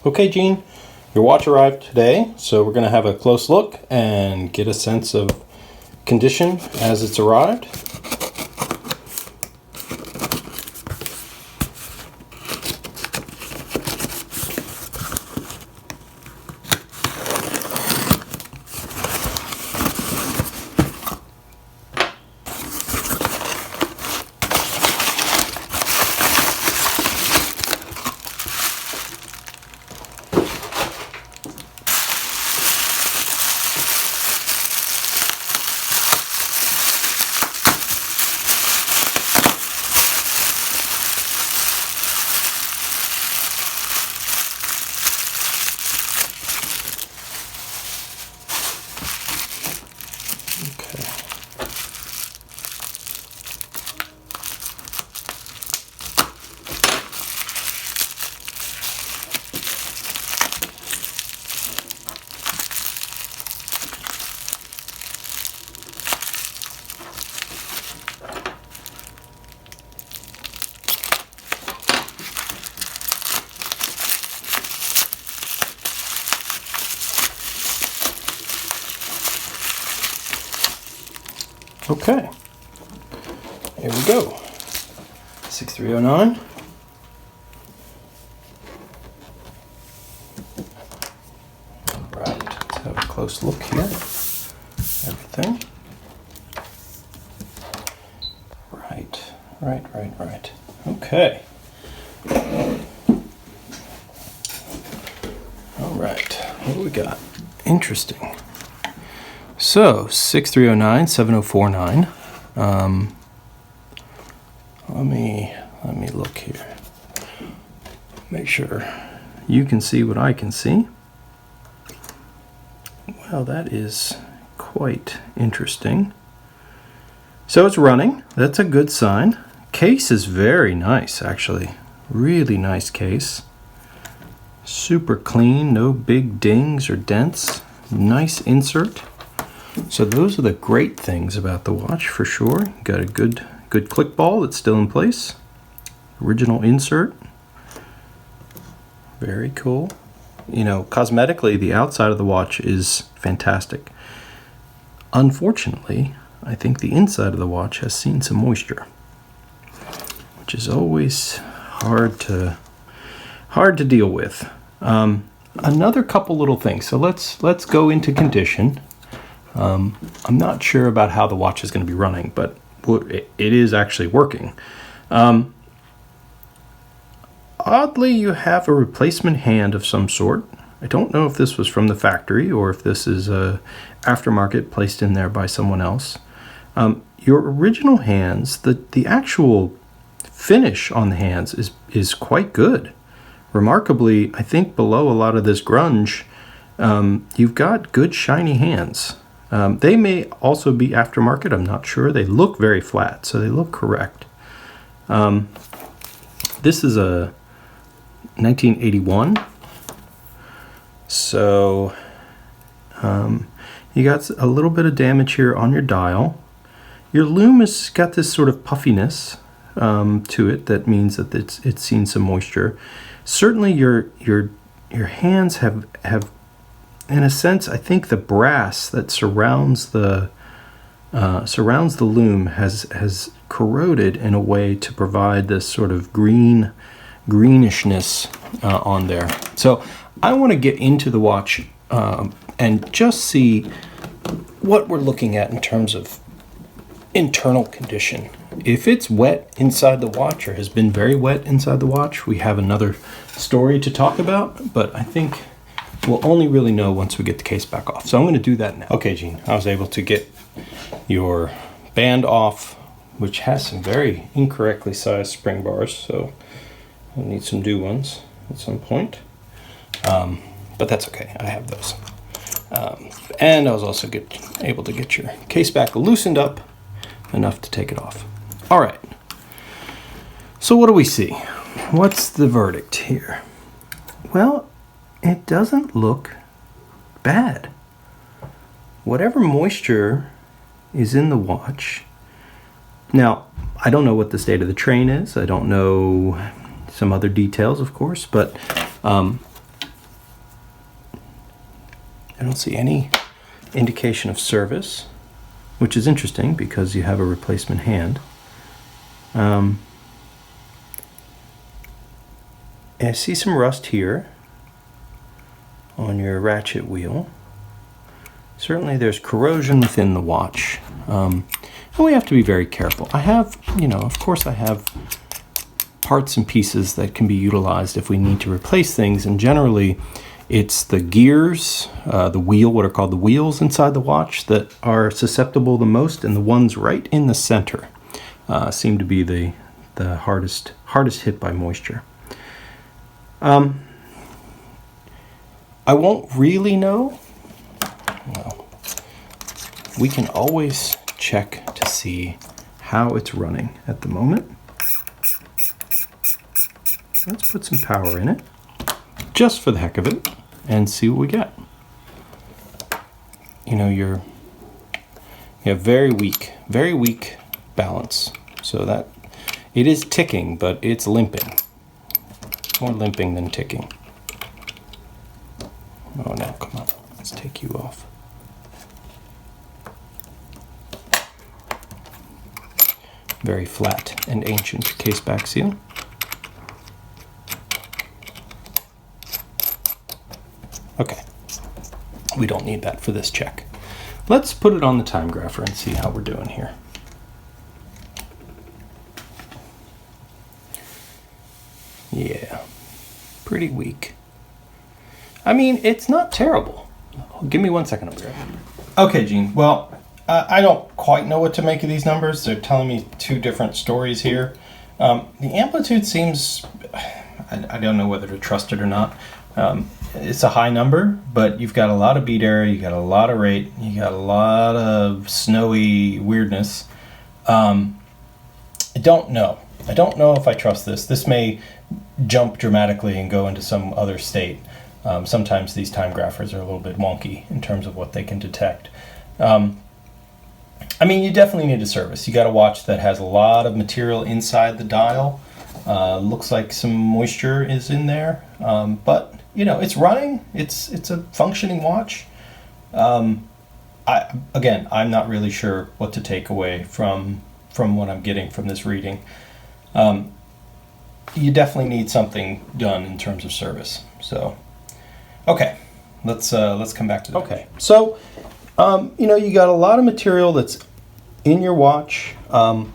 Okay, Gene, your watch arrived today, so we're going to have a close look and get a sense of condition as it's arrived. Okay, here we go. 6309. Right, let's have a close look here. Everything. Right. Okay. All right, what do we got? Interesting. So 6309 7049. Let me look here. Make sure you can see what I can see. Well, that is quite interesting. So it's running. That's a good sign. Case is very nice, actually. Really nice case. Super clean, no big dings or dents. Nice insert. So those are the great things about the watch for sure. Got a good click ball that's still in place. Original insert. Very cool. You know, cosmetically, the outside of the watch is fantastic. Unfortunately, I think the inside of the watch has seen some moisture, which is always hard to deal with. Another couple little things. So let's go into condition. I'm not sure about how the watch is going to be running, but it is actually working. Oddly, you have a replacement hand of some sort. I don't know if this was from the factory or if this is a aftermarket placed in there by someone else. Your original hands, the actual finish on the hands is quite good. Remarkably, I think below a lot of this grunge, you've got good shiny hands. They may also be aftermarket, I'm not sure. They look very flat, so they look correct. This is a 1981. So you got a little bit of damage here on your dial. Your lume has got this sort of puffiness to it. That means that it's seen some moisture. Certainly your hands have in a sense, I think the brass that surrounds the loom has corroded in a way to provide this sort of greenishness on there. So I want to get into the watch and just see what we're looking at in terms of internal condition. If it's wet inside the watch or has been very wet inside the watch, we have another story to talk about, but I think we'll only really know once we get the case back off. So I'm going to do that now. Okay, Gene, I was able to get your band off, which has some very incorrectly sized spring bars, so I'll need some new ones at some point. But that's okay, I have those. And I was also able to get your case back loosened up enough to take it off. All right, so what do we see? What's the verdict here? Well, it doesn't look bad. Whatever moisture is in the watch. Now, I don't know what the state of the train is. I don't know some other details, of course, but I don't see any indication of service, which is interesting because you have a replacement hand. I see some rust here on your ratchet wheel. Certainly there's corrosion within the watch. And we have to be very careful. I have, of course I have parts and pieces that can be utilized if we need to replace things, and generally it's the gears, the wheel, what are called the wheels inside the watch, that are susceptible the most, and the ones right in the center seem to be the hardest hit by moisture. I won't really know. Well, we can always check to see how it's running at the moment. Let's put some power in it, just for the heck of it, and see what we get. You have very weak balance, so that it is ticking, but it's limping. More limping than ticking. Oh no, come on, let's take you off. Very flat and ancient case back seal. Okay, we don't need that for this check. Let's put it on the Timegrapher and see how we're doing here. Yeah, pretty weak. I mean, it's not terrible. Give me 1 second over here. Okay, Gene. Well, I don't quite know what to make of these numbers. They're telling me two different stories here. The amplitude seems, I don't know whether to trust it or not. It's a high number, but you've got a lot of beat error, you got a lot of rate, you got a lot of snowy weirdness. I don't know. I don't know if I trust this. This may jump dramatically and go into some other state. Sometimes these Timegraphers are a little bit wonky in terms of what they can detect. I mean, you definitely need a service. You got a watch that has a lot of material inside the dial. Looks like some moisture is in there, but it's running. It's a functioning watch. I'm not really sure what to take away from what I'm getting from this reading. You definitely need something done in terms of service. So, okay, let's come back to that. Okay, so you got a lot of material that's in your watch. I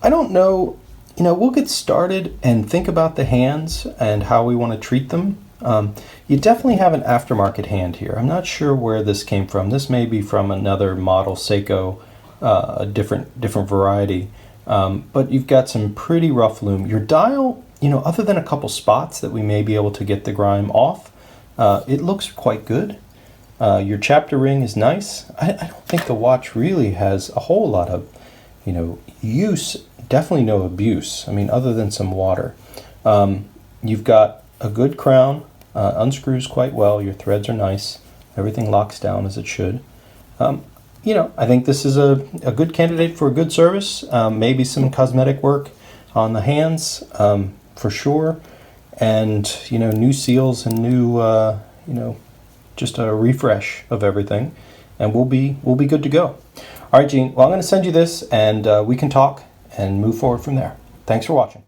don't know. We'll get started and think about the hands and how we want to treat them. You definitely have an aftermarket hand here. I'm not sure where this came from. This may be from another model, Seiko, a different variety. But you've got some pretty rough lume. Your dial, other than a couple spots that we may be able to get the grime off, it looks quite good. Your chapter ring is nice. I don't think the watch really has a whole lot of, use. Definitely no abuse. I mean, other than some water. You've got a good crown, unscrews quite well. Your threads are nice. Everything locks down as it should. I think this is a good candidate for a good service. Maybe some cosmetic work on the hands, for sure. And, new seals and new, just a refresh of everything. And we'll be good to go. All right, Gene. Well, I'm going to send you this, and we can talk and move forward from there. Thanks for watching.